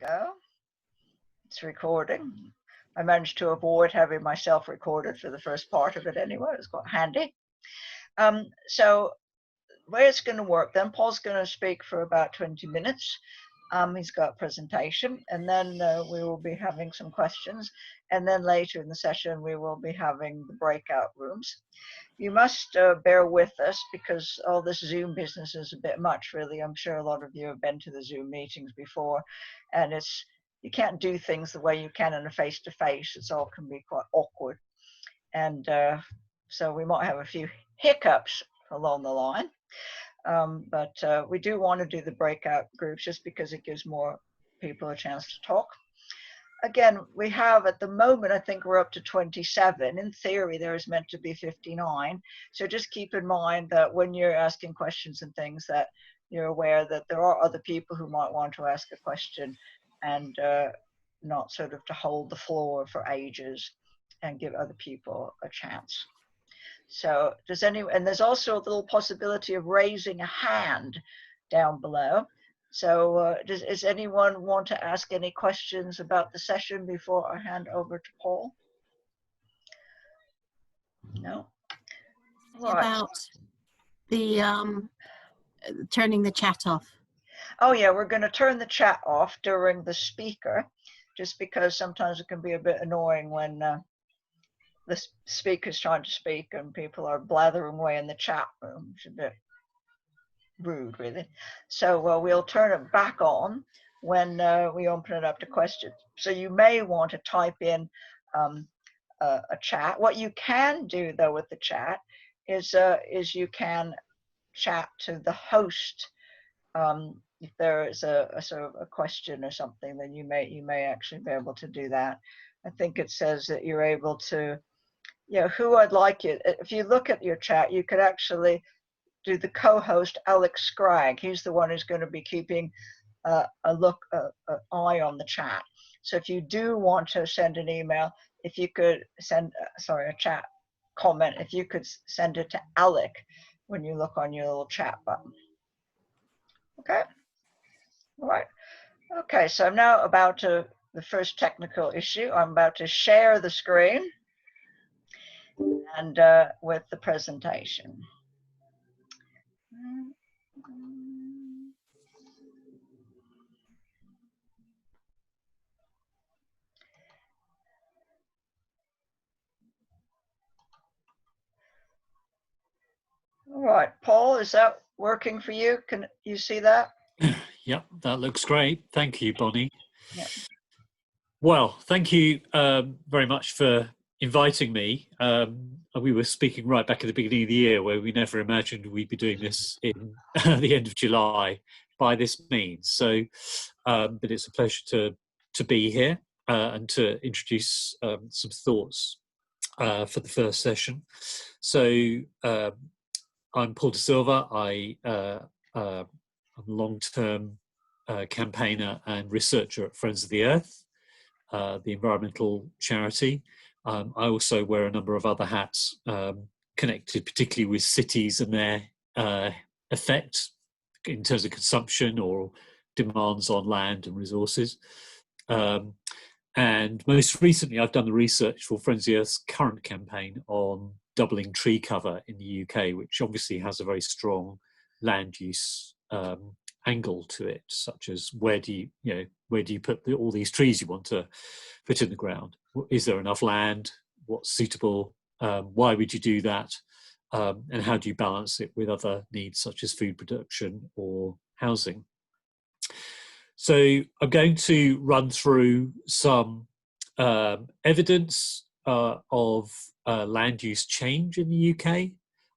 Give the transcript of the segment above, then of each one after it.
go. It's recording. I managed to avoid having myself recorded for the first part of it anyway. It was quite handy. So the way it's going to work, then Paul's going to speak for about 20 minutes. He's got a presentation, and then we will be having some questions. And then later in the session, we will be having the breakout rooms. You must bear with us because all this Zoom business is a bit much, really. I'm sure a lot of you have been to the Zoom meetings before, and you can't do things the way you can in a face-to-face. It's all can be quite awkward. And so we might have a few hiccups along the line. But we do want to do the breakout groups just because it gives more people a chance to talk. Again, we have at the moment, I think we're up to 27. In theory, there is meant to be 59. So just keep in mind that when you're asking questions and things that you're aware that there are other people who might want to ask a question and not sort of to hold the floor for ages and give other people a chance. So and there's also a little possibility of raising a hand down below. So does anyone want to ask any questions about the session before I hand over to Paul? No? Right. About the turning the chat off. Oh yeah, we're going to turn the chat off during the speaker, just because sometimes it can be a bit annoying when the speaker's trying to speak and people are blathering away in the chat room. It's a bit rude, really. So we'll turn it back on when we open it up to questions. So you may want to type in a chat. What you can do though with the chat is you can chat to the host. If there is a sort of a question or something, then you may actually be able to do that. I think it says that you're able to, who I'd like it. If you look at your chat, you could actually do the co-host Alex Scragg. He's the one who's going to be keeping an eye on the chat. So if you do want to send an email, if you could send, a chat comment, if you could send it to Alec when you look on your little chat button. Okay. All right. Okay. So I'm now about to the first technical issue. I'm about to share the screen and with the presentation. All right, Paul, is that working for you? Can you see that? Yep, that looks great. Thank you, Bonnie. Yep. Well, thank you very much for inviting me. We were speaking right back at the beginning of the year where we never imagined we'd be doing this in the end of July by this means. So, but it's a pleasure to be here and to introduce some thoughts for the first session. So, I'm Paul de Silva. I'm a long-term campaigner and researcher at Friends of the Earth, the environmental charity. I also wear a number of other hats connected particularly with cities and their effect in terms of consumption or demands on land and resources. And most recently, I've done the research for Friends of the Earth's current campaign on doubling tree cover in the UK, which obviously has a very strong land use angle to it, such as where do you put all these trees you want to put in the ground? Is there enough land? What's suitable? Why would you do that? And how do you balance it with other needs such as food production or housing? So I'm going to run through some evidence of land use change in the UK.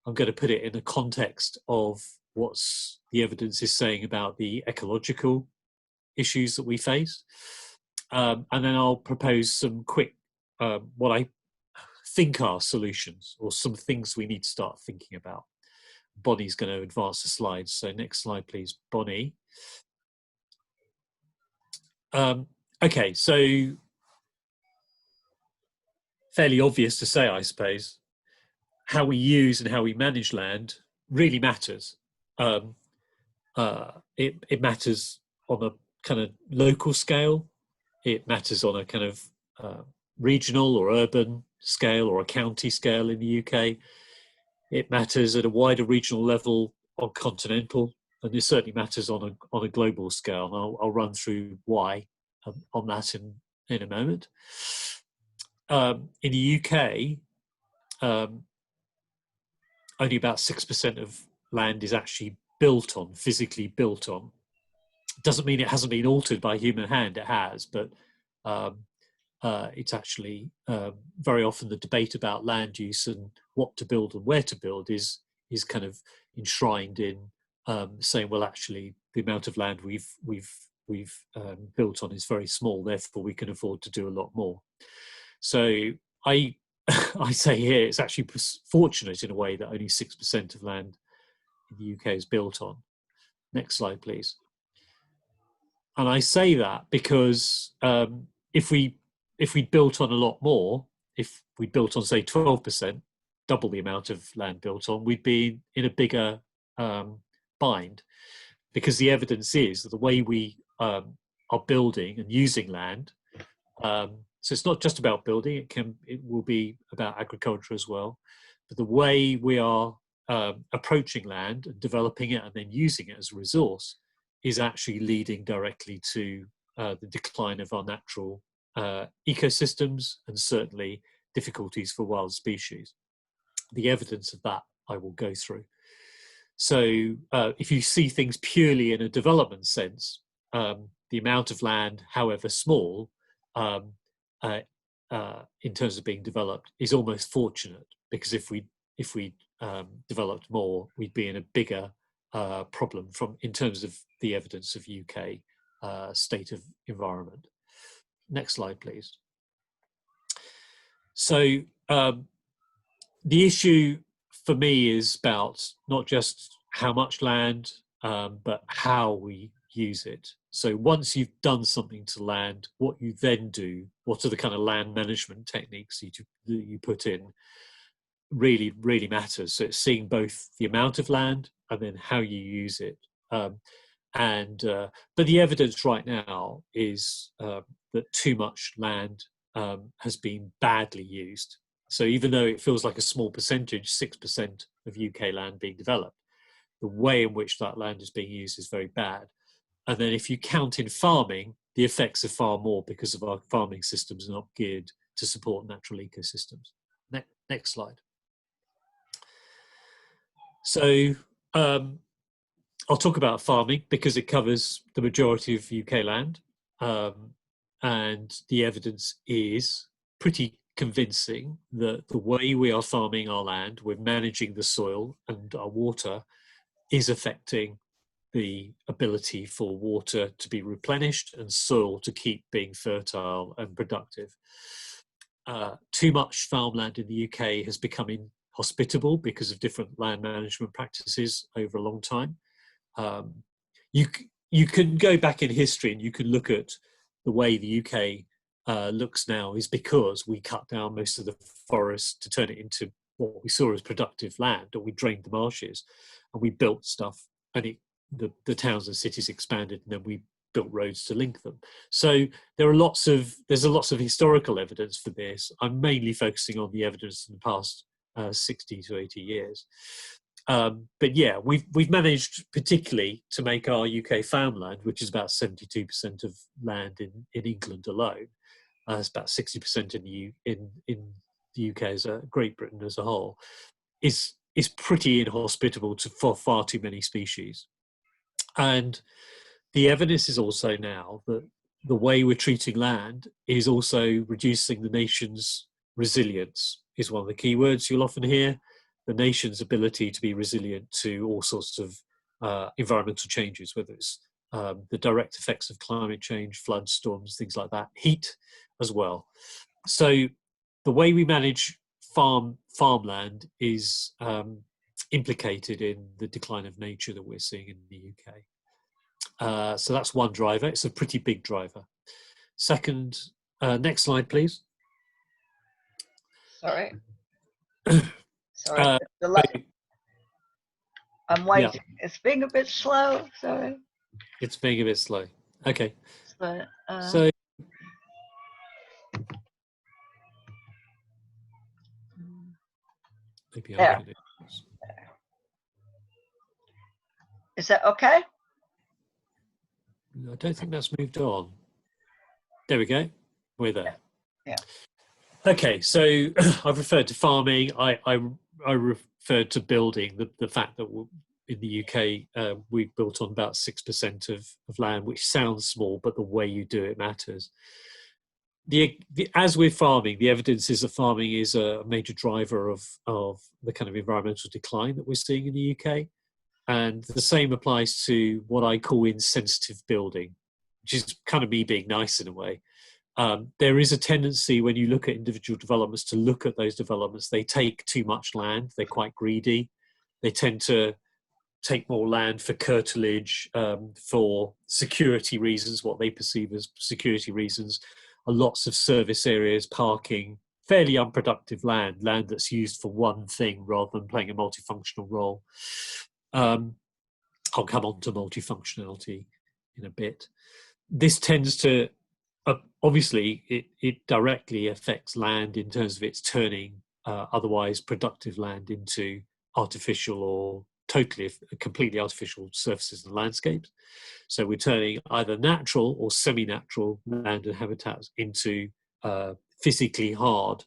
I'm going to put it in the context of what's the evidence is saying about the ecological issues that we face. And then I'll propose some quick, what I think are solutions or some things we need to start thinking about. Bonnie's going to advance the slides. So next slide, please, Bonnie. Okay, so fairly obvious to say, I suppose, how we use and how we manage land really matters. It matters on a kind of local scale. It matters on a kind of regional or urban scale or a county scale in the UK. It matters at a wider regional level on continental, and it certainly matters on a global scale. And I'll run through why on that in a moment. In the UK, only about 6% of land is actually built on, physically built on. Doesn't mean it hasn't been altered by human hand, it has, but it's actually very often the debate about land use and what to build and where to build is kind of enshrined in saying, well, actually, the amount of land we've built on is very small, therefore we can afford to do a lot more. So I say here it's actually fortunate in a way that only 6% of land in the UK is built on. Next slide, please. And I say that because if we built on a lot more, if we built on, say, 12%, double the amount of land built on, we'd be in a bigger bind, because the evidence is that the way we are building and using land, so it's not just about building, it will be about agriculture as well, but the way we are approaching land and developing it and then using it as a resource is actually leading directly to the decline of our natural ecosystems and certainly difficulties for wild species. The evidence of that I will go through. So if you see things purely in a development sense, the amount of land, however small, in terms of being developed, is almost fortunate, because if we developed more, we'd be in a bigger problem in terms of the evidence of UK state of environment. Next slide, please. So the issue for me is about not just how much land, but how we use it. So once you've done something to land, what you then do, what are the kind of land management techniques that you put in, really matters. So it's seeing both the amount of land and then how you use it. But the evidence right now is that too much land has been badly used. So even though it feels like a small percentage, 6% of UK land being developed, the way in which that land is being used is very bad. And then if you count in farming, the effects are far more, because of our farming systems are not geared to support natural ecosystems. Next slide. So I'll talk about farming because it covers the majority of UK land, and the evidence is pretty convincing that the way we are farming our land, we're managing the soil and our water, is affecting the ability for water to be replenished and soil to keep being fertile and productive. Too much farmland in the UK has become inhospitable because of different land management practices over a long time. You can go back in history and you can look at the way the UK looks now is because we cut down most of the forest to turn it into what we saw as productive land, or we drained the marshes and we built stuff, and the towns and cities expanded, and then we built roads to link them. So there's a lots of historical evidence for this. I'm mainly focusing on the evidence in the past 60 to 80 years. But yeah, we've managed particularly to make our UK farmland, which is about 72% of land in England alone, it's about 60% in the UK as Great Britain as a whole, is pretty inhospitable for far too many species. And the evidence is also now that the way we're treating land is also reducing the nation's resilience, is one of the key words you'll often hear. The nation's ability to be resilient to all sorts of environmental changes, whether it's the direct effects of climate change, floods, storms, things like that, heat as well. So the way we manage farmland is implicated in the decline of nature that we're seeing in the UK. So that's one driver. It's a pretty big driver. Second, next slide, please. Sorry. Sorry. I'm waiting. Yeah. It's being a bit slow. Sorry. It's being a bit slow. Okay. So, So maybe I there. can. Is that okay? I don't think that's moved on. There we go. We're there. Yeah. Okay, so I've referred to farming. I referred to building. The fact that in the UK we've built on about 6% of land, which sounds small, but the way you do it matters. As with farming, the evidence is that farming is a major driver of the kind of environmental decline that we're seeing in the UK. And the same applies to what I call insensitive building, which is kind of me being nice in a way. There is a tendency when you look at individual developments to look at those developments. They take too much land. They're quite greedy. They tend to take more land for curtilage, for security reasons, what they perceive as security reasons. Lots of service areas, parking, fairly unproductive land that's used for one thing rather than playing a multifunctional role. I'll come on to multifunctionality in a bit. This tends to, obviously, it directly affects land in terms of its turning otherwise productive land into artificial or completely artificial surfaces and landscapes. So we're turning either natural or semi-natural land and habitats into physically hard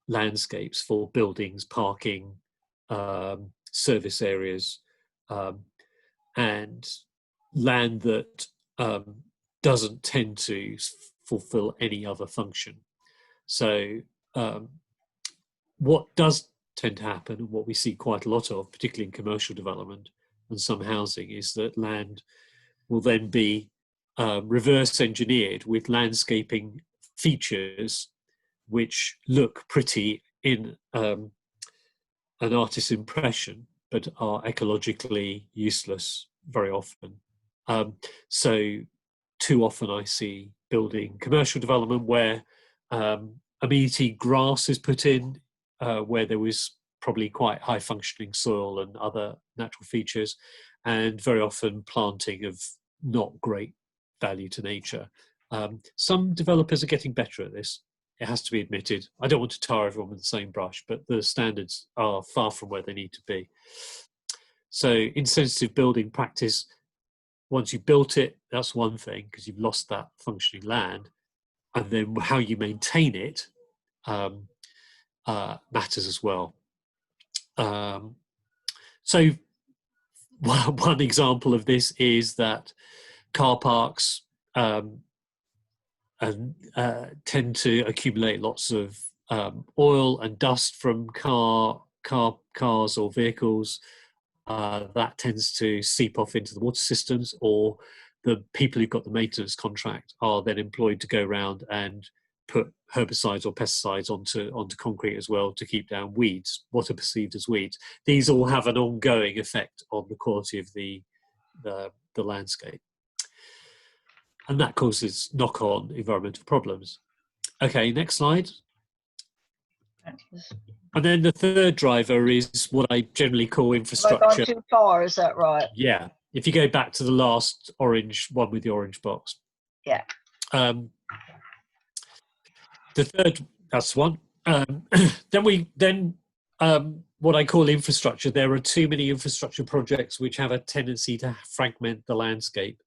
landscapes for buildings, parking, service areas, and land that doesn't tend to fulfill any other function. So what does tend to happen, and what we see quite a lot of, particularly in commercial development and some housing, is that land will then be reverse engineered with landscaping features which look pretty in an artist's impression, but are ecologically useless very often. So too often I see building commercial development where amenity grass is put in, where there was probably quite high functioning soil and other natural features, and very often planting of not great value to nature. Some developers are getting better at this. It has to be admitted. I don't want to tar everyone with the same brush, but the standards are far from where they need to be. So insensitive building practice, once you've built it, that's one thing, because you've lost that functioning land. And then how you maintain it matters as well. So one example of this is that car parks tend to accumulate lots of oil and dust from cars or vehicles. That tends to seep off into the water systems, or the people who've got the maintenance contract are then employed to go around and put herbicides or pesticides onto concrete as well to keep down weeds, what are perceived as weeds. These all have an ongoing effect on the quality of the landscape. And that causes knock-on environmental problems. Okay, next slide. And then the third driver is what I generally call infrastructure. Have I gone too far, is that right? Yeah. If you go back to the last orange one with the orange box. Yeah. The third, that's one. Then what I call infrastructure. There are too many infrastructure projects which have a tendency to fragment the landscape,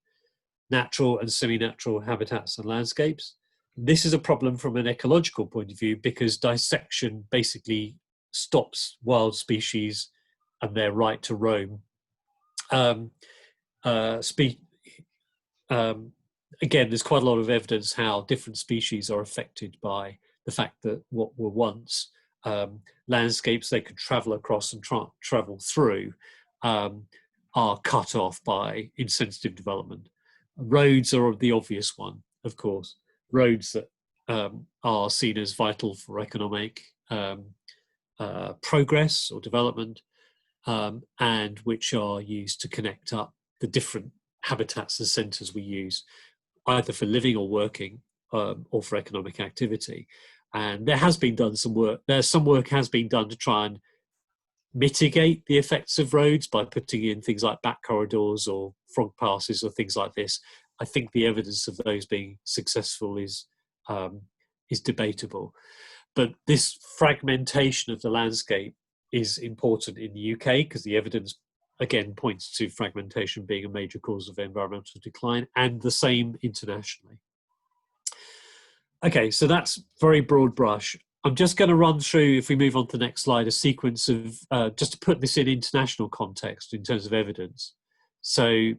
natural and semi-natural habitats and landscapes. This is a problem from an ecological point of view, because dissection basically stops wild species and their right to roam. Again, there's quite a lot of evidence how different species are affected by the fact that what were once landscapes they could travel across and travel through are cut off by insensitive development. Roads are the obvious one, of course. Roads that are seen as vital for economic progress or development, and which are used to connect up the different habitats and centres we use, either for living or working, or for economic activity. And there has been done some work. Some work has been done to try and mitigate the effects of roads by putting in things like back corridors or frog passes or things like this. I think the evidence of those being successful is debatable. But this fragmentation of the landscape is important in the UK because the evidence, again, points to fragmentation being a major cause of environmental decline, and the same internationally. Okay, so that's very broad brush. I'm just going to run through, if we move on to the next slide, a sequence of, just to put this in international context in terms of evidence. So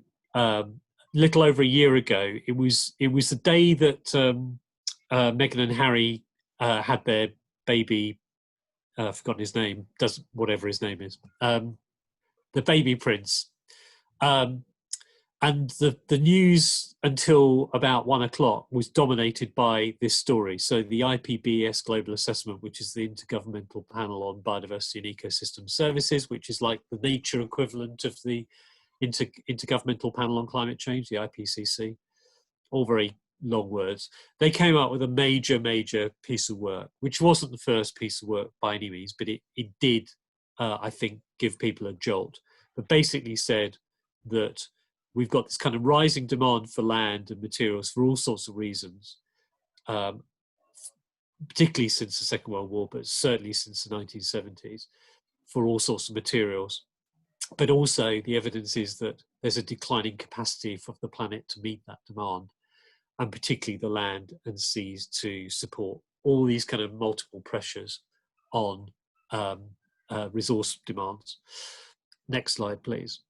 little over a year ago, it was the day that Meghan and Harry had their baby, I've forgotten his name, whatever his name is, the baby prince. And the news until about 1 o'clock was dominated by this story. So the IPBES Global Assessment, which is the Intergovernmental Panel on Biodiversity and Ecosystem Services, which is like the nature equivalent of the Intergovernmental Panel on Climate Change, the IPCC, all very long words. They came up with a major piece of work, which wasn't the first piece of work by any means, but it did, I think, give people a jolt. But basically said that we've got this kind of rising demand for land and materials for all sorts of reasons, particularly since the Second World War, but certainly since the 1970s, for all sorts of materials. But also the evidence is that there's a declining capacity for the planet to meet that demand, and particularly the land and seas to support all these kind of multiple pressures on resource demands. Next slide, please.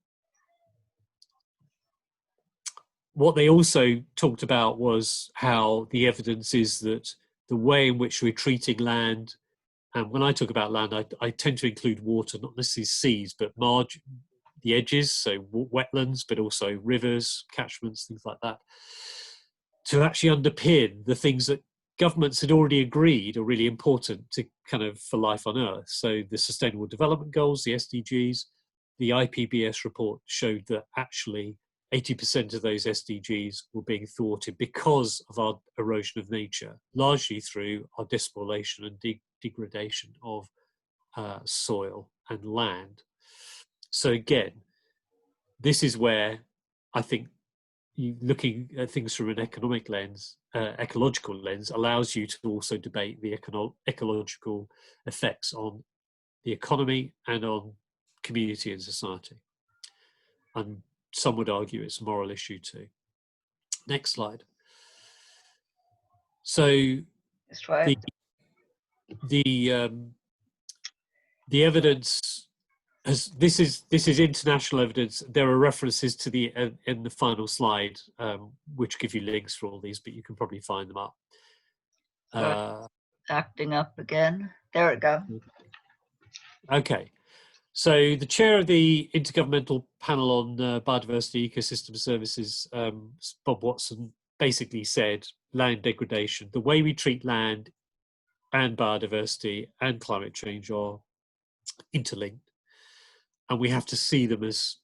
What they also talked about was how the evidence is that the way in which we're treating land, and when I talk about land, I tend to include water, not necessarily seas, but the edges, so wetlands, but also rivers, catchments, things like that, to actually underpin the things that governments had already agreed are really important to kind of for life on Earth. So the Sustainable Development Goals, the SDGs, the IPBES report showed that actually 80% of those SDGs were being thwarted because of our erosion of nature, largely through our despoilation and degradation of soil and land. So again, this is where I think looking at things from an economic lens, ecological lens, allows you to also debate the ecological effects on the economy and on community and society. And some would argue it's a moral issue too. Next slide. So the evidence has, this is international evidence. There are references to the in the final slide, which give you links for all these, but you can probably find them up. Acting up again. There we go. Okay. So the chair of the Intergovernmental Panel on Biodiversity Ecosystem Services, Bob Watson, basically said land degradation, the way we treat land and biodiversity and climate change are interlinked, and we have to see them as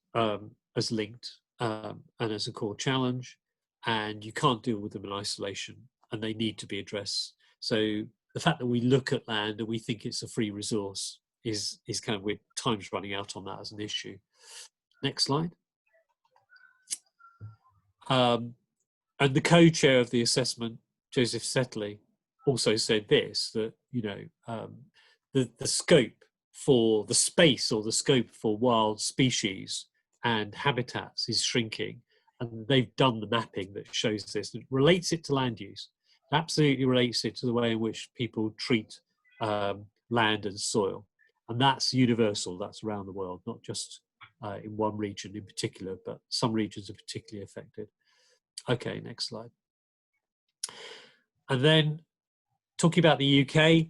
linked and as a core challenge, and you can't deal with them in isolation, and they need to be addressed. So the fact that we look at land and we think it's a free resource is kind of, time's running out on that as an issue. Next slide. And the co-chair of the assessment, Joseph Settley, also said this, that the scope for the space or the scope for wild species and habitats is shrinking, and they've done the mapping that shows this. It relates it to land use. It absolutely relates it to the way in which people treat land and soil. And that's universal, that's around the world, not just in one region in particular, but some regions are particularly affected. Okay, next slide. And then talking about the UK,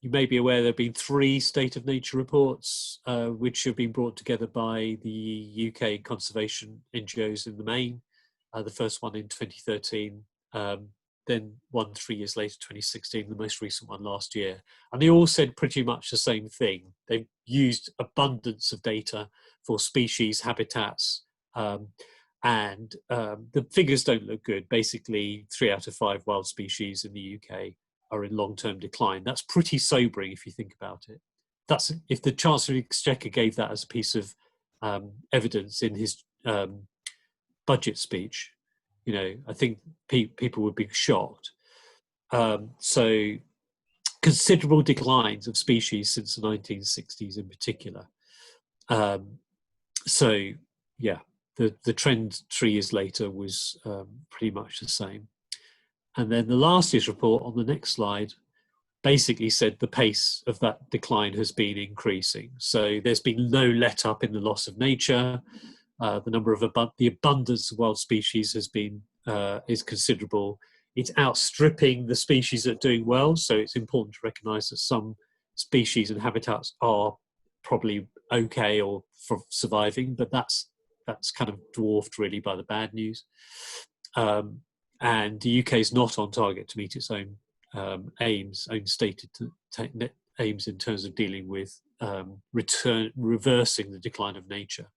you may be aware there have been 3 State of Nature reports, which have been brought together by the UK conservation NGOs in the main. The first one in 2013, then one 3 years later, 2016, the most recent one last year. And they all said pretty much the same thing. They've used abundance of data for species, habitats, and the figures don't look good. Basically, 3 out of 5 wild species in the UK are in long-term decline. That's pretty sobering if you think about it. that's if the Chancellor of the Exchequer gave that as a piece of evidence in his budget speech, you know, I think people would be shocked. So considerable declines of species since the 1960s in particular. So yeah, the trend 3 years later was pretty much the same. And then the last year's report on the next slide basically said the pace of that decline has been increasing. So there's been no let up in the loss of nature. The number of the abundance of wild species has been is considerable. It's outstripping the species that are doing well. So it's important to recognise that some species and habitats are probably okay or for surviving, but that's kind of dwarfed really by the bad news. And the UK is not on target to meet its own aims, own stated aims in terms of dealing with reversing the decline of nature.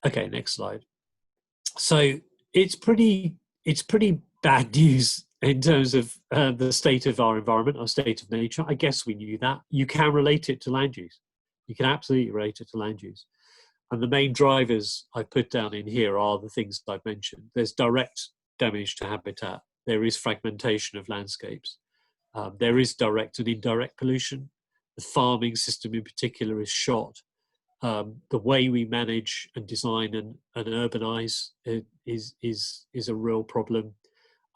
Okay, next slide. So it's pretty bad news in terms of the state of our environment, our state of nature. I guess we knew that. You can relate it to land use. You can absolutely relate it to land use. And the main drivers I put down in here are the things that I've mentioned. There's direct damage to habitat. There is fragmentation of landscapes. There is direct and indirect pollution. The farming system in particular is shot. The way we manage and design and urbanize is a real problem.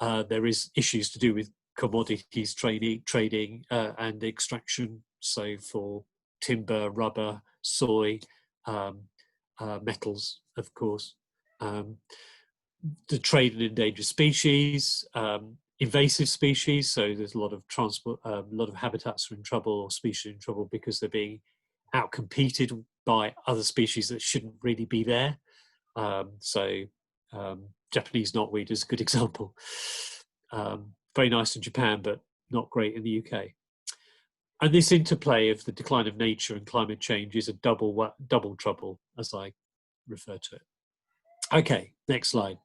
There is issues to do with commodities trading and extraction. So for timber, rubber, soy, metals, of course. The trade in endangered species, invasive species. So there's a lot of transport, a lot of habitats are in trouble or species in trouble because they're being outcompeted by other species that shouldn't really be there. Japanese knotweed is a good example. Very nice in Japan, but not great in the UK. And this interplay of the decline of nature and climate change is a double trouble, as I refer to it. Okay, next slide.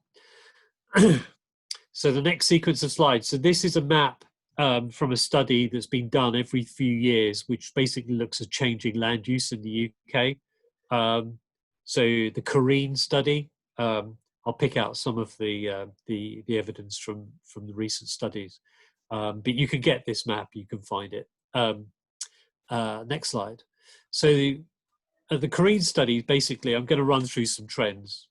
So the next sequence of slides. So this is a map from a study that's been done every few years, which basically looks at changing land use in the UK. So the Korean study, I'll pick out some of the evidence from the recent studies, but you can get this map, you can find it. Next slide. So the Korean study, basically, I'm going to run through some trends.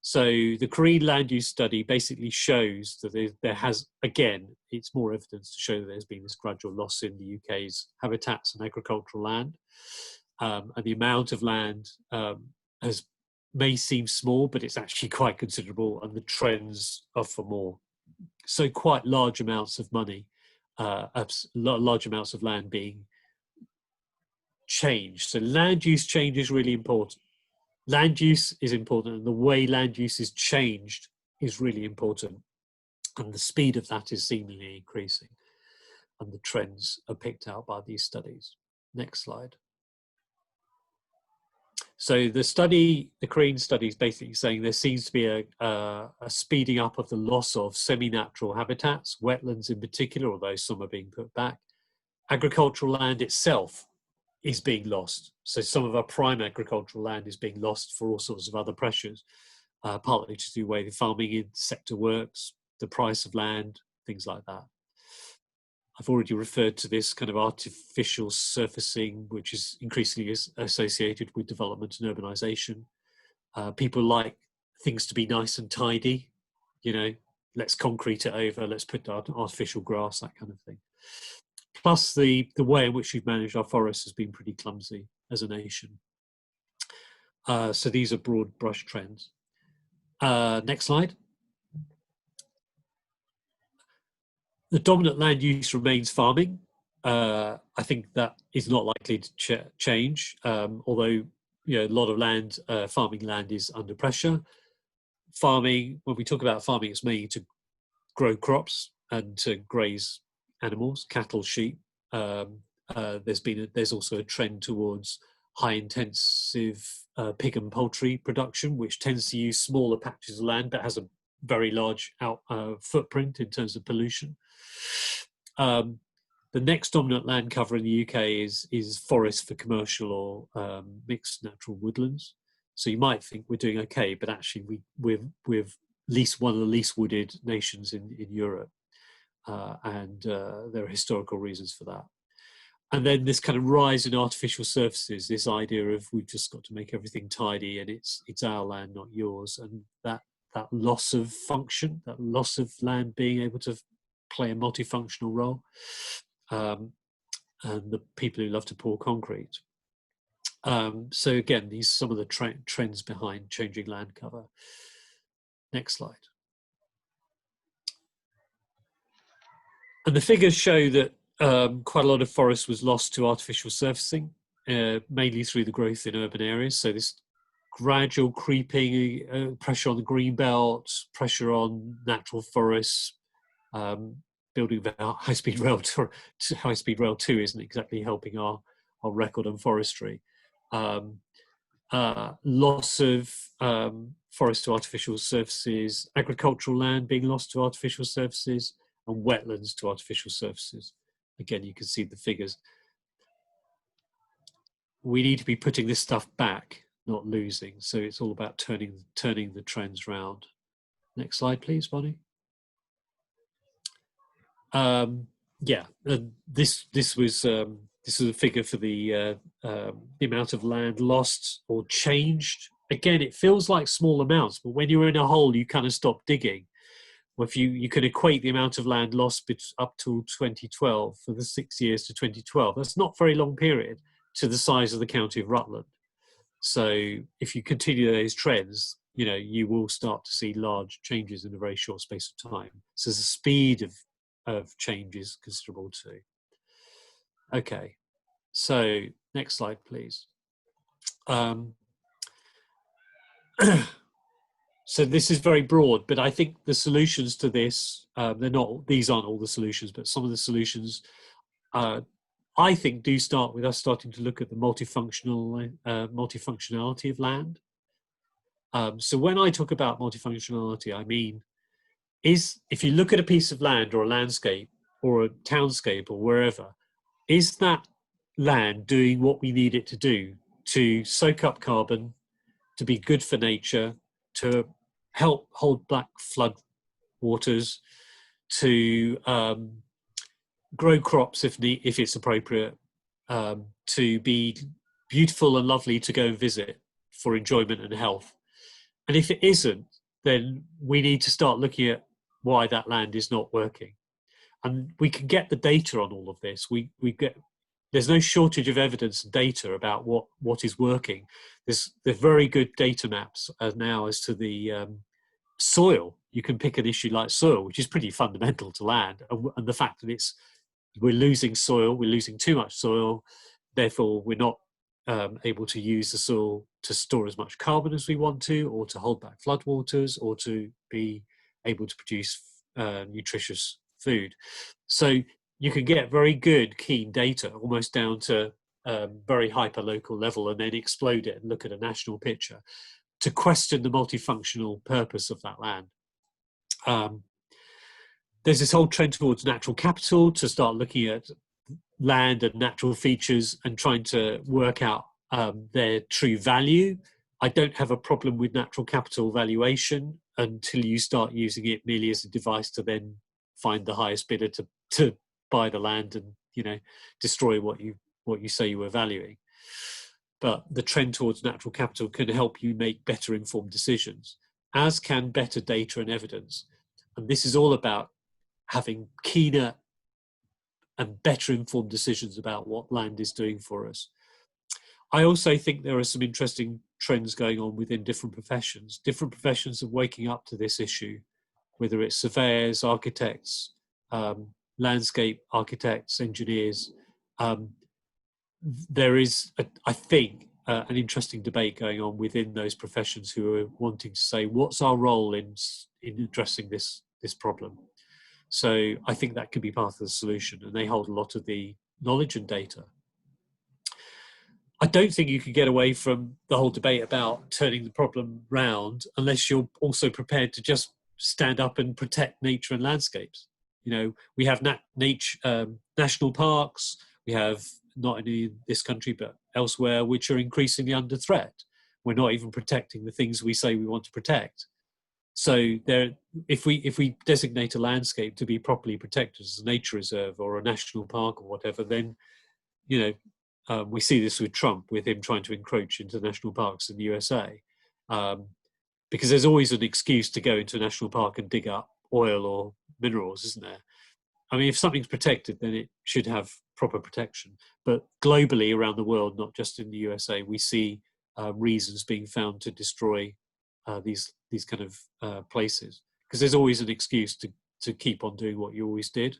So the Korean land use study basically shows that there has, again, it's more evidence to show that there's been this gradual loss in the UK's habitats and agricultural land. And the amount of land may seem small, but it's actually quite considerable, and the trends are for more. So quite large amounts of money, large amounts of land being changed. So land use change is really important. Land use is important, and the way land use is changed is really important. And the speed of that is seemingly increasing. And the trends are picked out by these studies. Next slide. So the Korean study is basically saying there seems to be a speeding up of the loss of semi-natural habitats, wetlands in particular, although some are being put back. Agricultural land itself is being lost. So some of our prime agricultural land is being lost for all sorts of other pressures, partly to do with the way the farming sector works, the price of land, things like that. I've already referred to this kind of artificial surfacing, which is increasingly associated with development and urbanization. People like things to be nice and tidy, you know, let's concrete it over, let's put artificial grass, that kind of thing. Plus the way in which we've managed our forests has been pretty clumsy as a nation. So these are broad brush trends. Next slide. The dominant land use remains farming. I think that is not likely to change, although a lot of land, farming land is under pressure. Farming, when we talk about farming, it's mainly to grow crops and to graze animals, cattle, sheep. There's also a trend towards high intensive pig and poultry production, which tends to use smaller patches of land but has a very large footprint in terms of pollution. The The next dominant land cover in the UK is forest for commercial or mixed natural woodlands. So you might think we're doing okay, but actually we're least one of the least wooded nations in Europe, and there are historical reasons for that. And then this kind of rise in artificial surfaces, this idea of we've just got to make everything tidy and it's our land, not yours, and that loss of function, that loss of land being able to play a multifunctional role, and the people who love to pour concrete. So again, these are some of the trends behind changing land cover. Next slide. And the figures show that quite a lot of forest was lost to artificial surfacing, mainly through the growth in urban areas. So this gradual creeping pressure on the green belt, pressure on natural forests, building about high-speed rail 2 isn't exactly helping our record on forestry. Loss of forest to artificial surfaces, agricultural land being lost to artificial surfaces, and wetlands to artificial surfaces. Again, you can see the figures. We need to be putting this stuff back, not losing. So it's all about turning the trends round. Next slide, please, Bonnie. Yeah, this was a figure for the amount of land lost or changed. Again, it feels like small amounts, but when you're in a hole, you kind of stop digging. Well, if you can equate the amount of land lost up to 2012 for the 6 years to 2012, that's not a very long period to the size of the county of Rutland. So if you continue those trends, you will start to see large changes in a very short space of time. So the speed of change is considerable too. Okay, so next slide, please. So this is very broad, but I think the solutions to this, these aren't all the solutions, but some of the solutions, I think, do start with us starting to look at the multifunctionality of land. So when I talk about multifunctionality, I mean, if you look at a piece of land or a landscape or a townscape or wherever, is that land doing what we need it to do to soak up carbon, to be good for nature, to help hold back flood waters, to grow crops if it's appropriate, to be beautiful and lovely to go and visit for enjoyment and health. And if it isn't, then we need to start looking at why that land is not working. And we can get the data on all of this. There's no shortage of evidence and data about what is working. There's very good data maps now as to the soil. You can pick an issue like soil, which is pretty fundamental to land, and the fact that we're losing soil, we're losing too much soil, therefore we're not able to use the soil to store as much carbon as we want to, or to hold back floodwaters, or to be able to produce nutritious food. So you can get very good, keen data, almost down to very hyper-local level, and then explode it and look at a national picture to question the multifunctional purpose of that land. There's this whole trend towards natural capital, to start looking at land and natural features and trying to work out their true value. I don't have a problem with natural capital valuation until you start using it merely as a device to then find the highest bidder to buy the land and destroy what you say you were valuing. But the trend towards natural capital can help you make better informed decisions, as can better data and evidence. And this is all about having keener and better informed decisions about what land is doing for us. I also think there are some interesting trends going on within different professions. Different professions are waking up to this issue, whether it's surveyors, architects, landscape architects, engineers. There is, I think, an interesting debate going on within those professions who are wanting to say, what's our role in addressing this problem? So I think that could be part of the solution, and they hold a lot of the knowledge and data. I don't think you can get away from the whole debate about turning the problem round unless you're also prepared to just stand up and protect nature and landscapes. You know, we have national parks. We have, not only in this country but elsewhere, which are increasingly under threat. We're not even protecting the things we say we want to protect. So if we designate a landscape to be properly protected as a nature reserve or a national park or whatever, then, you know, we see this with Trump, with him trying to encroach into national parks in the USA, because there's always an excuse to go into a national park and dig up oil or minerals, isn't there? I mean, if something's protected, then it should have proper protection. But globally around the world, not just in the USA, we see reasons being found to destroy these kind of places, because there's always an excuse to keep on doing what you always did.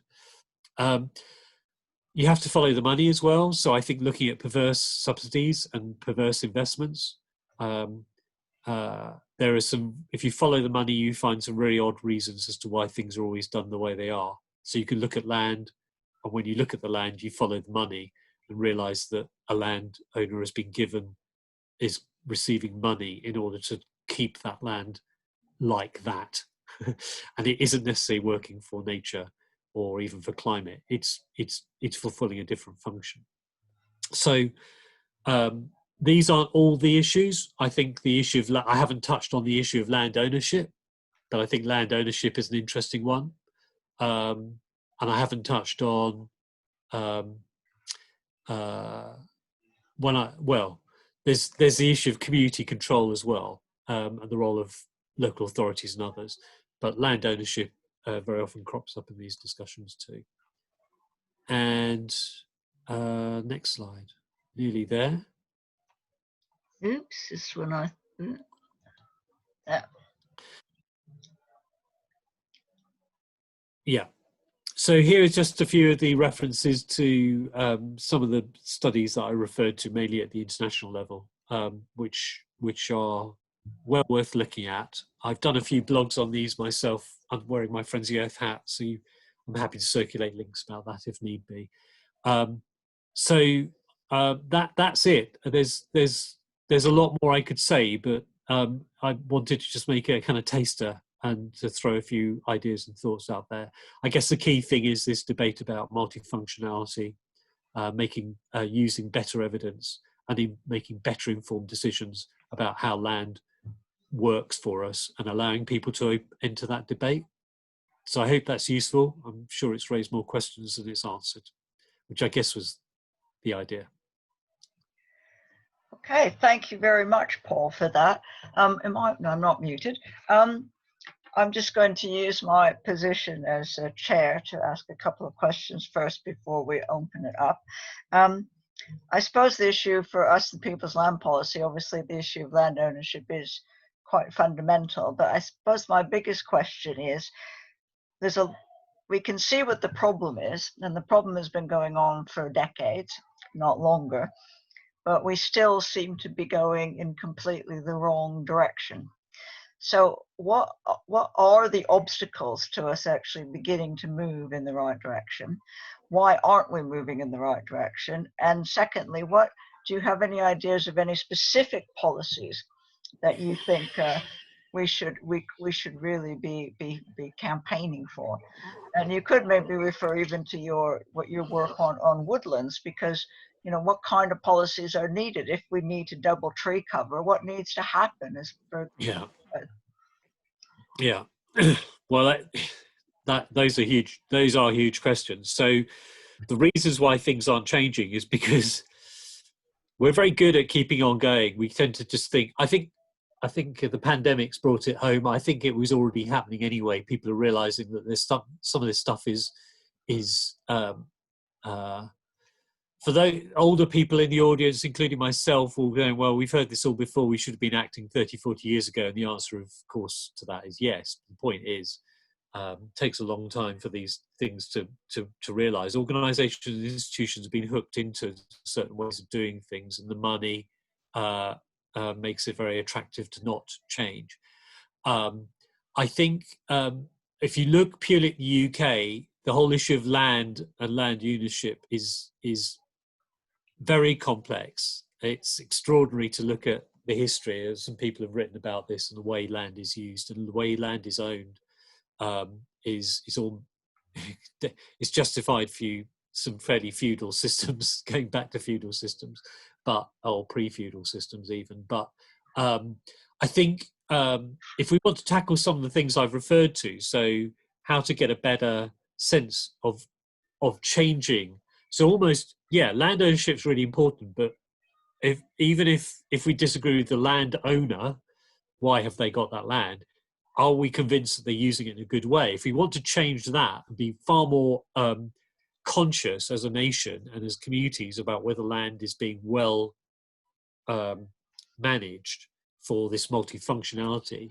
You have to follow the money as well. So I think looking at perverse subsidies and perverse investments, there are some, if you follow the money, you find some really odd reasons as to why things are always done the way they are. So you can look at land, and when you look at the land, you follow the money and realize that a landowner is receiving money in order to keep that land like that. And it isn't necessarily working for nature or even for climate. It's fulfilling a different function. So these aren't all the issues. I think the issue of, I haven't touched on the issue of land ownership, but I think land ownership is an interesting one. And I haven't touched on there's the issue of community control as well, and the role of local authorities and others. But land ownership very often crops up in these discussions too. And next slide, nearly there. Oops, this is when I. Yeah. So here is just a few of the references to some of the studies that I referred to, mainly at the international level, which are well worth looking at. I've done a few blogs on these myself. I'm wearing my Friends of the Earth hat, so I'm happy to circulate links about that if need be. That's it. There's a lot more I could say, but I wanted to just make a kind of taster and to throw a few ideas and thoughts out there. I guess the key thing is this debate about multifunctionality, using better evidence and making better informed decisions about how land works for us and allowing people to enter that debate. So I hope that's useful. I'm sure it's raised more questions than it's answered, which I guess was the idea. Okay, thank you very much, Paul, for that. No, I'm not muted. I'm just going to use my position as a chair to ask a couple of questions first before we open it up. I suppose the issue for us, the People's Land Policy, obviously the issue of land ownership is quite fundamental, but I suppose my biggest question is, we can see what the problem is, and the problem has been going on for decades, not longer, but we still seem to be going in completely the wrong direction. So what are the obstacles to us actually beginning to move in the right direction? Why aren't we moving in the right direction? And secondly, do you have any ideas of any specific policies that you think we should really be campaigning for? And you could maybe refer even to your work on woodlands, because what kind of policies are needed if we need to double tree cover? What needs to happen? Yeah. Well, those are huge. Those are huge questions. So the reasons why things aren't changing is because we're very good at keeping on going. We tend to just think. I think the pandemic's brought it home. I think it was already happening anyway. People are realizing that there's some of this stuff is for those older people in the audience, including myself, all going, well, we've heard this all before. We should have been acting 30, 40 years ago. And the answer, of course, to that is yes. The point is, it takes a long time for these things to realize. Organizations and institutions have been hooked into certain ways of doing things, and the money makes it very attractive to not change. I think if you look purely at the UK, the whole issue of land and land ownership is very complex. It's extraordinary to look at the history, as some people have written about this, and the way land is used and the way land is owned is it's justified for you some fairly feudal systems, going back to feudal systems, or pre-feudal systems even. But I think if we want to tackle some of the things I've referred to, so how to get a better sense of changing. So almost, yeah, land ownership is really important, but even if we disagree with the landowner, why have they got that land? Are we convinced that they're using it in a good way? If we want to change that and be far more conscious as a nation and as communities about whether land is being well managed for this multifunctionality,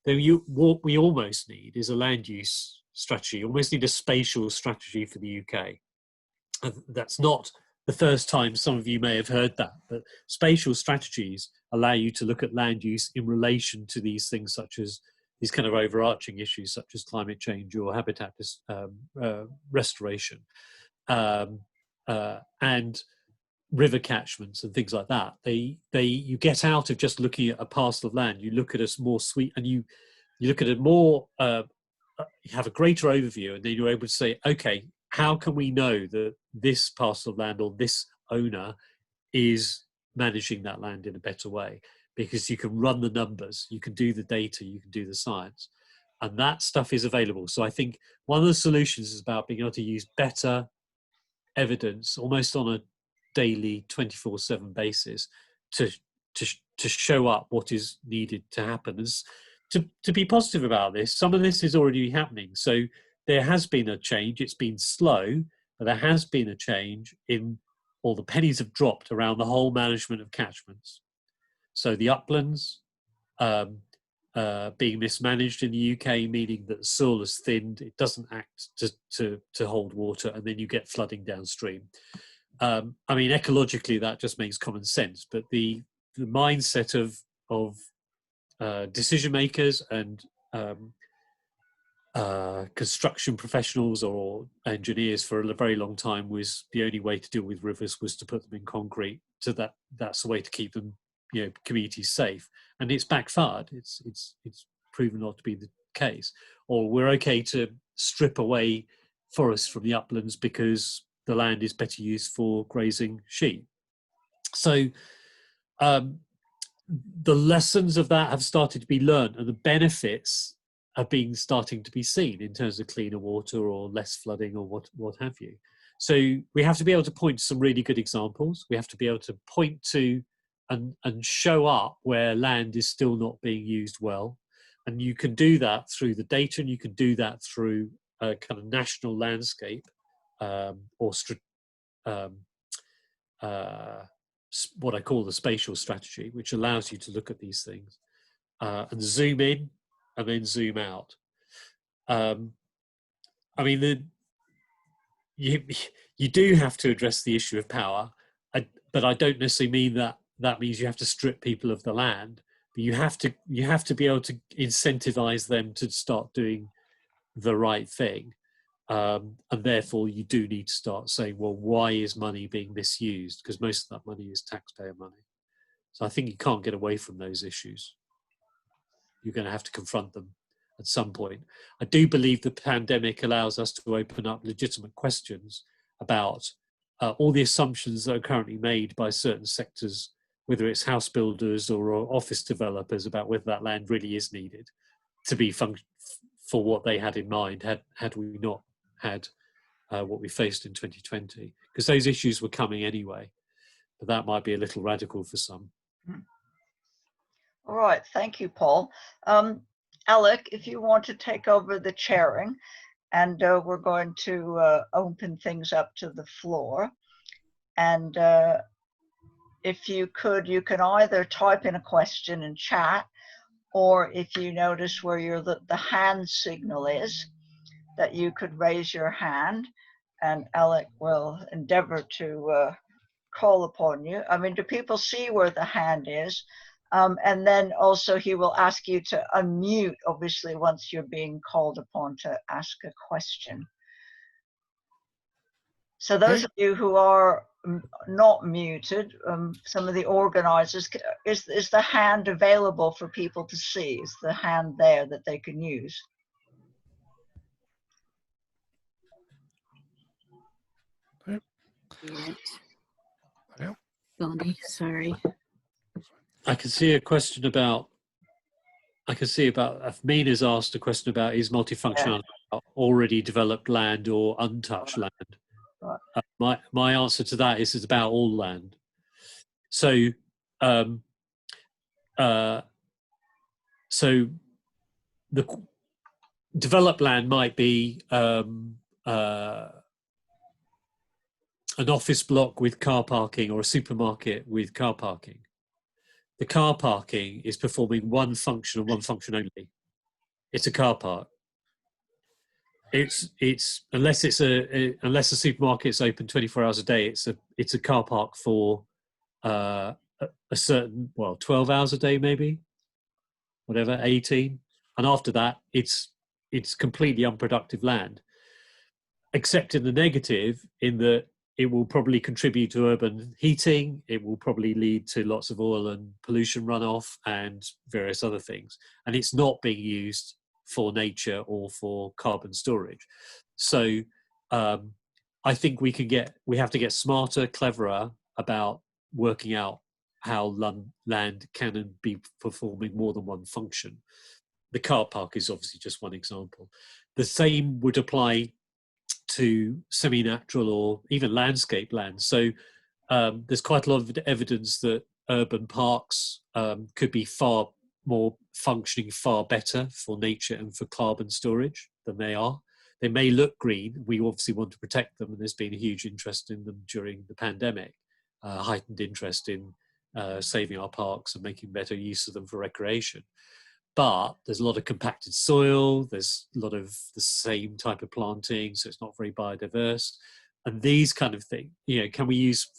then what we almost need is a land use strategy. You almost need a spatial strategy for the UK. And that's not the first time some of you may have heard that, but spatial strategies allow you to look at land use in relation to these things, such as these kind of overarching issues such as climate change or habitat restoration, and river catchments and things like that. You get out of just looking at a parcel of land. You look at a more sweet, and you look at it more. You have a greater overview, and then you're able to say, okay, how can we know that this parcel of land or this owner is managing that land in a better way? Because you can run the numbers, you can do the data, you can do the science, and that stuff is available. So I think one of the solutions is about being able to use better evidence almost on a daily 24/7 basis to show up what is needed to happen. To be positive about this, some of this is already happening. So there has been a change. It's been slow, but there has been a change or the pennies have dropped around the whole management of catchments. So the uplands being mismanaged in the UK, meaning that the soil is thinned, it doesn't act to hold water, and then you get flooding downstream. I mean, ecologically, that just makes common sense, but the mindset of decision makers and construction professionals or engineers for a very long time was the only way to deal with rivers was to put them in concrete. So that's the way to keep them, communities safe, and it's backfired. It's proven not to be the case. Or we're okay to strip away forests from the uplands because the land is better used for grazing sheep. So the lessons of that have started to be learned, and the benefits are starting to be seen in terms of cleaner water or less flooding or what have you. So we have to be able to point to some really good examples. We have to be able to point to and show up where land is still not being used well. And you can do that through the data, and you can do that through a kind of national landscape or what I call the spatial strategy, which allows you to look at these things and zoom in and then zoom out. I mean, you do have to address the issue of power, but I don't necessarily mean that means you have to strip people of the land. But you have to be able to incentivize them to start doing the right thing. And therefore you do need to start saying, well, why is money being misused? Because most of that money is taxpayer money. So I think you can't get away from those issues. You're going to have to confront them at some point. I do believe the pandemic allows us to open up legitimate questions about all the assumptions that are currently made by certain sectors, whether it's house builders or office developers, about whether that land really is needed to be for what they had in mind had we not had what we faced in 2020, because those issues were coming anyway, but that might be a little radical for some. All right, thank you, Paul. Alec, if you want to take over the chairing, and we're going to open things up to the floor. And if you can either type in a question in chat, or if you notice where the hand signal is, that you could raise your hand, and Alec will endeavor to call upon you. I mean, do people see where the hand is? And then also he will ask you to unmute, obviously, once you're being called upon to ask a question. So those of you who are not muted, some of the organizers, is the hand available for people to see? Is the hand there that they can use? Yeah. Gandhi, sorry. I can see a question about. Mina's asked a question about is multifunctionality already developed land or untouched land? My answer to that is it's about all land. So, so the developed land might be an office block with car parking or a supermarket with car parking. The car parking is performing one function and one function only. It's a car park. It's unless a supermarket's open 24 hours a day, it's a car park for a certain 12 hours a day, maybe, whatever, 18, and after that it's completely unproductive land, except in the negative, in that it will probably contribute to urban heating, it will probably lead to lots of oil and pollution runoff and various other things, and it's not being used for nature or for carbon storage. So I think we have to get smarter, cleverer about working out how land can and be performing more than one function. The car park is obviously just one example. The same would apply to semi-natural or even landscape land. So there's quite a lot of evidence that urban parks could be far more functioning far better for nature and for carbon storage than they are. They may look green. We obviously want to protect them, and there's been a huge interest in them during the pandemic, heightened interest in saving our parks and making better use of them for recreation. But there's a lot of compacted soil, there's a lot of the same type of planting, so it's not very biodiverse. And these kind of things, can we use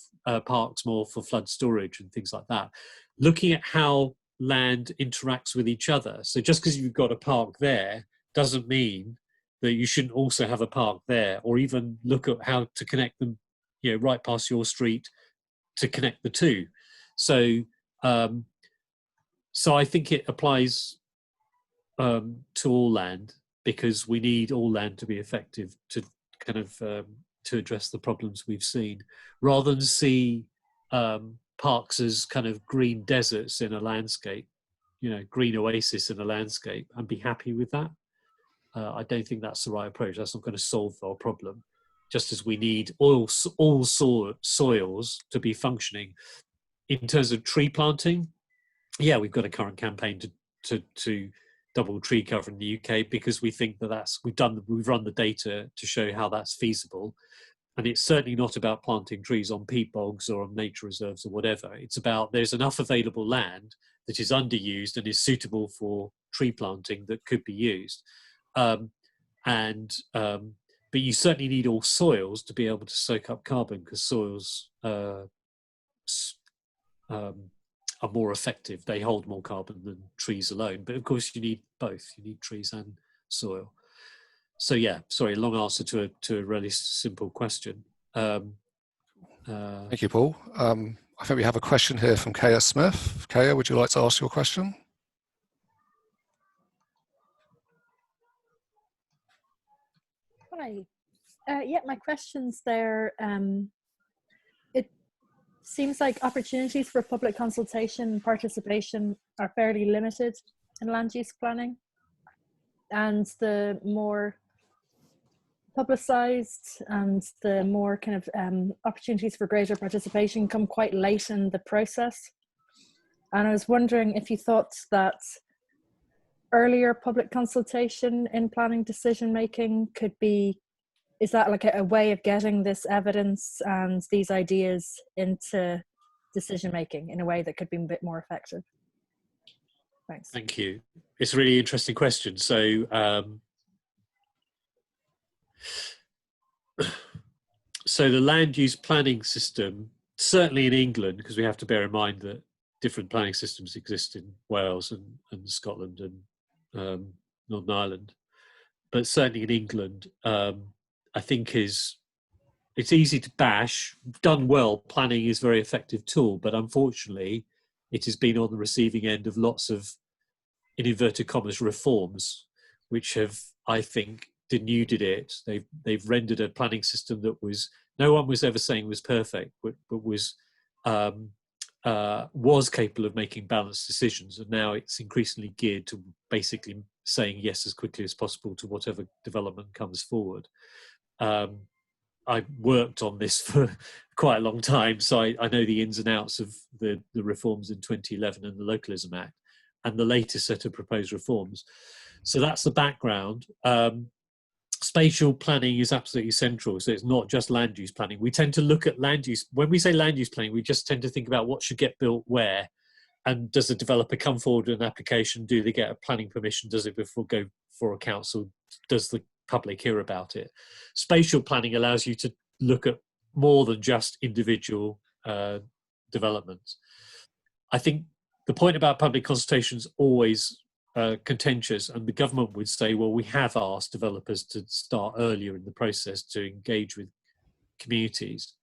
parks more for flood storage and things like that? Looking at how land interacts with each other. So just because you've got a park there doesn't mean that you shouldn't also have a park there, or even look at how to connect them, right past your street to connect the two. So, so I think it applies to all land, because we need all land to be effective to kind of to address the problems we've seen, rather than see parks as kind of green deserts in a landscape, green oasis in a landscape, and be happy with that. I don't think that's the right approach. That's not going to solve our problem. Just as we need all soils to be functioning. In terms of tree planting, we've got a current campaign to double tree cover in the UK, because we think that we've run the data to show how that's feasible. And it's certainly not about planting trees on peat bogs or on nature reserves or whatever. It's about there's enough available land that is underused and is suitable for tree planting that could be used. But you certainly need all soils to be able to soak up carbon, because soils are more effective. They hold more carbon than trees alone. But of course, you need both. You need trees and soil. So sorry, long answer to a really simple question. Thank you, Paul. I think we have a question here from Kaya Smith. Kaya, would you like to ask your question? Hi. My question's there. It seems like opportunities for public consultation and participation are fairly limited in land use planning, and the more publicized and the more kind of opportunities for greater participation come quite late in the process. And I was wondering if you thought that earlier public consultation in planning decision making is that like a way of getting this evidence and these ideas into decision making in a way that could be a bit more effective? Thanks. Thank you. It's a really interesting question. So so the land use planning system, certainly in England, because we have to bear in mind that different planning systems exist in Wales and Scotland and Northern Ireland, but certainly in England, I think it's easy to bash. Done well, planning is a very effective tool, but unfortunately, it has been on the receiving end of lots of, in inverted commas, reforms, which have, I think, denuded it. They've rendered a planning system that was No one was ever saying was perfect, but was capable of making balanced decisions, and now it's increasingly geared to basically saying yes as quickly as possible to whatever development comes forward. I worked on this for quite a long time, so I know the ins and outs of the reforms in 2011 and the Localism Act and the latest set of proposed reforms. So that's the background. Spatial planning is absolutely central, so it's not just land use planning. We tend to look at land use, when we say land use planning, we just tend to think about what should get built where, and does the developer come forward with an application, do they get a planning permission, does it before go for a council, does the public hear about it? Spatial planning allows you to look at more than just individual developments. I think the point about public consultation is always contentious, and the government would say, well, we have asked developers to start earlier in the process to engage with communities.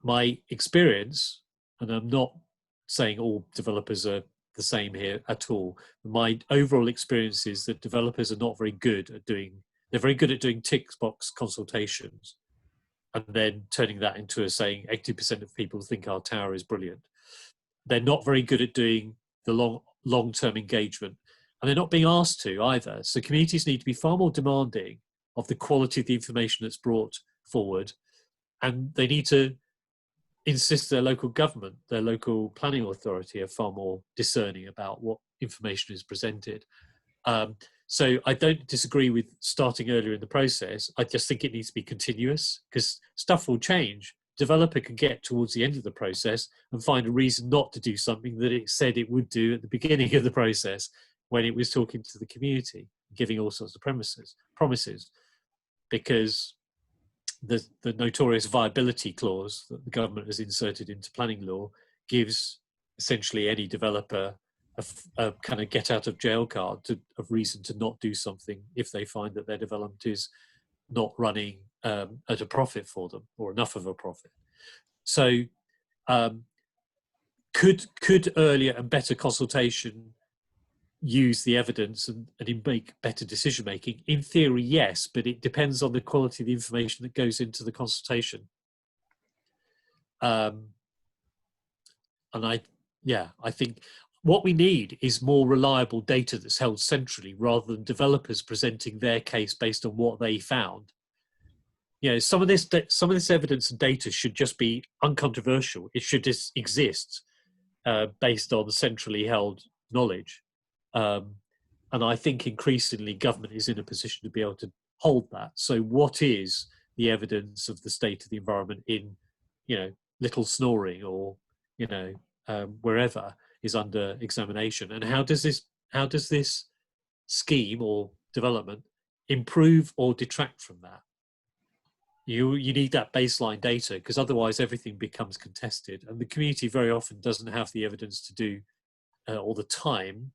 My experience, and I'm not saying all developers are the same here at all, my overall experience is that developers are not very good at doing, they're very good at doing tick box consultations and then turning that into saying 80% of people think our tower is brilliant. They're not very good at doing the long-term engagement, and they're not being asked to either. So communities need to be far more demanding of the quality of the information that's brought forward, and they need to insist their local government, their local planning authority are far more discerning about what information is presented. So I don't disagree with starting earlier in the process. I just think it needs to be continuous, because stuff will change. Developer can get towards the end of the process and find a reason not to do something that it said it would do at the beginning of the process when it was talking to the community, giving all sorts of promises, because the notorious viability clause that the government has inserted into planning law gives essentially any developer a kind of get out of jail card of reason to not do something if they find that their development is not running at a profit for them, or enough of a profit. So could earlier and better consultation use the evidence and make better decision making? In theory, yes, but it depends on the quality of the information that goes into the consultation. And I think what we need is more reliable data that's held centrally, rather than developers presenting their case based on what they found. You know, some of this evidence and data should just be uncontroversial. It should just exist based on centrally held knowledge. And I think increasingly government is in a position to be able to hold that. So what is the evidence of the state of the environment in, Little Snoring or, wherever is under examination? And how does this scheme or development improve or detract from that? You need that baseline data, because otherwise everything becomes contested, and the community very often doesn't have the evidence to do or the time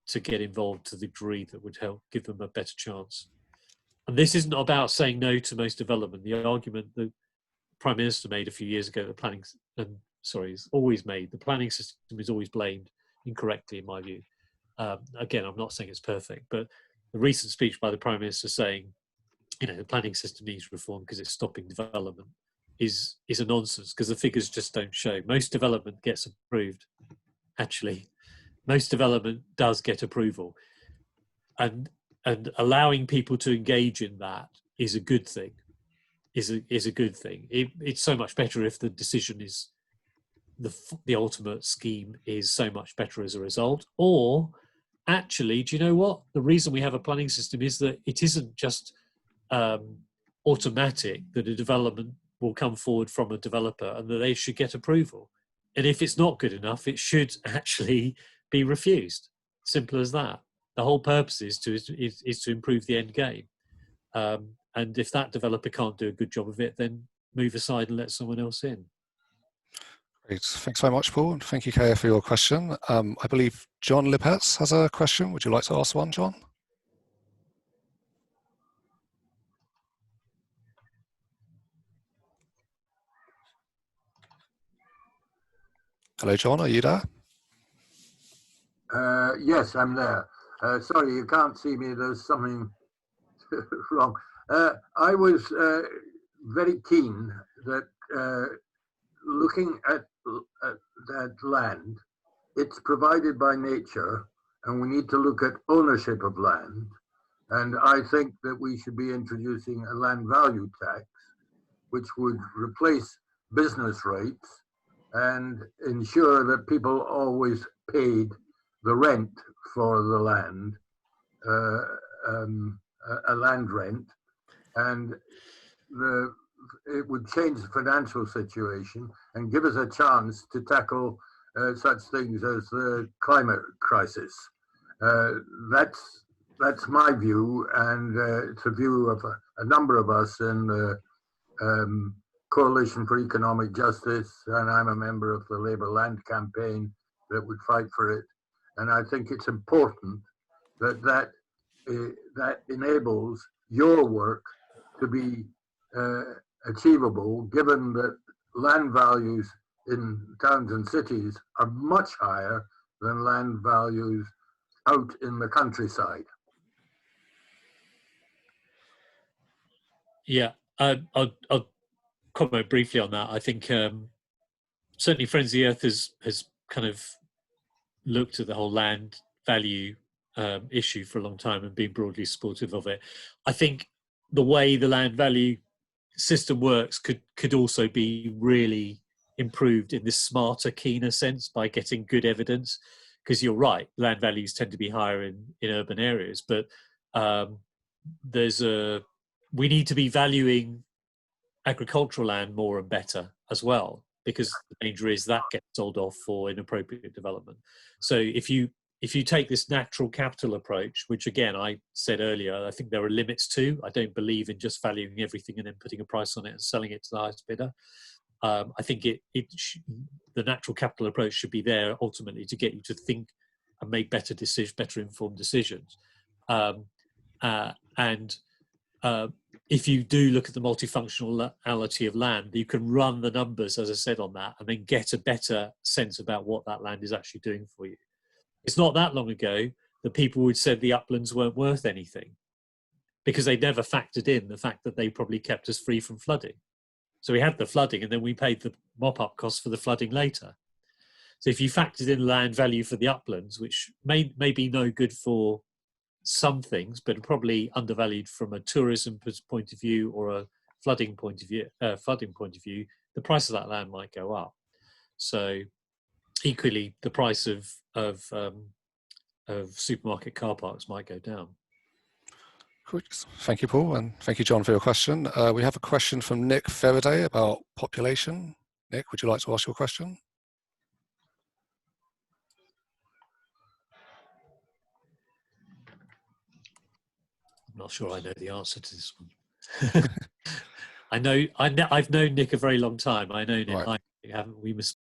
to get involved to the degree that would help give them a better chance. And this isn't about saying no to most development. The argument the Prime Minister made a few years ago, is always made, the planning system is always blamed incorrectly, in my view. Again, I'm not saying it's perfect, but the recent speech by the Prime Minister saying, the planning system needs reform because it's stopping development is a nonsense, because the figures just don't show. Most development gets approved, actually. Most development does get approval, and allowing people to engage in that is a good thing. Is a good thing. It's so much better if the decision is the ultimate scheme is so much better as a result. Or actually, do you know what? The reason we have a planning system is that it isn't just automatic that a development will come forward from a developer and that they should get approval. And if it's not good enough, it should actually be refused. Simple as that. The whole purpose is to improve the end game. And if that developer can't do a good job of it, then move aside and let someone else in. Great. Thanks very much, Paul. And thank you, Kaya, for your question. I believe John Lipetz has a question. Would you like to ask one, John? Hello, John. Are you there? Yes, I'm there. Sorry, you can't see me. There's something wrong. I was very keen that looking at that land, it's provided by nature, and we need to look at ownership of land. And I think that we should be introducing a land value tax, which would replace business rates and ensure that people always paid the rent for the land, a land rent, and it would change the financial situation and give us a chance to tackle such things as the climate crisis. That's my view, and it's a view of a number of us in the Coalition for Economic Justice, and I'm a member of the Labour Land Campaign that would fight for it. And I think it's important that enables your work to be achievable, given that land values in towns and cities are much higher than land values out in the countryside. Yeah, I'll comment briefly on that. I think certainly Friends of the Earth has kind of looked at the whole land value issue for a long time and been broadly supportive of it. I think the way the land value system works could also be really improved in this smarter, keener sense by getting good evidence, because you're right, land values tend to be higher in urban areas, but we need to be valuing agricultural land more and better as well, because the danger is that gets sold off for inappropriate development. So if you take this natural capital approach, which again I said earlier, I think there are limits to. I don't believe in just valuing everything and then putting a price on it and selling it to the highest bidder. I think the natural capital approach should be there ultimately to get you to think and make better informed decisions. If you do look at the multifunctionality of land, you can run the numbers, as I said, on that, and then get a better sense about what that land is actually doing for you. It's not that long ago that people would said the uplands weren't worth anything because they never factored in the fact that they probably kept us free from flooding. So we had the flooding and then we paid the mop-up costs for the flooding later. So if you factored in land value for the uplands, which may be no good for some things, but probably undervalued from a tourism point of view or a flooding point of view, the price of that land might go up. So equally, the price of supermarket car parks might go down. Good. Thank you, Paul, and thank you, John, for your question. We have a question from Nick Faraday about population. Nick, would you like to ask your question? I'm not sure I know the answer to this one. I've known Nick a very long time. I know Nick. Right. We must